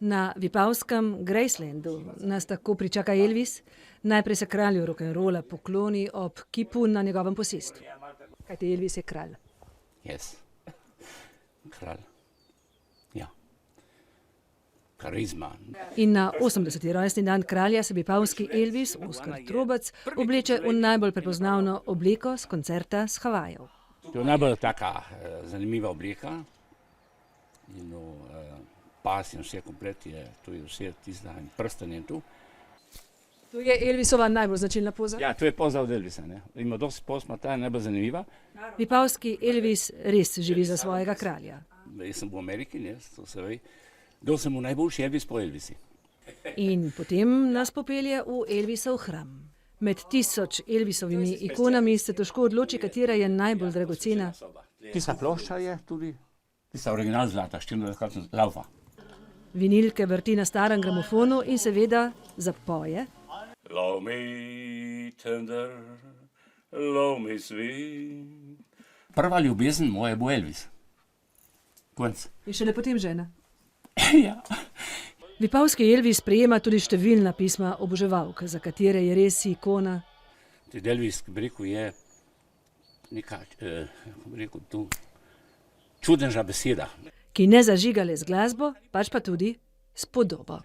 Na Vipavskem Gracelandu nas tako pričaka Elvis. Najprej se kralju rock'n'rolla pokloni ob kipu na njegovem posestvu. Kajti Elvis je kralj. Yes. Kralj. Ja. Karizma. In na 80. rojstni dan kralja se vipavski Elvis, Oskar Trobec, obleče v najbolj prepoznavno obleko s koncerta s Havajev. To je najbolj taka zanimiva obleka. Pas in vse komplet je, to je vse tista in prsten in tu. To je Elvisova najbolj značilna poza? Ja, to je poza od Elvisa. Ima dosti poz, ta je najbolj zanimiva. Vipavski Elvis res živi za svojega kralja. Jaz sem v Ameriki, to se ve. Dol sem v najboljši Elvis po Elvisi. In potem nas popelje v Elvisov hram. Med 1000 Elvisovimi ikonami se težko odloči, katera je najbolj dragocena. Tista plošča je tudi, tista original zlata, 24 laufa. Vinilke vrti na starem gramofonu in seveda zapoje. Love me tender, love me sweet. Prva ljubezen moja bo Elvis. Konc. In šele potem žena. Ja. Vipavski Elvis prejema tudi številna pisma oboževalk, za katere je res ikona. Tudi Elvis, bi rekel, je neka, bi rekel, tu čudežna beseda. Ki ne zažiga le z glasbo, pač pa tudi s podobo.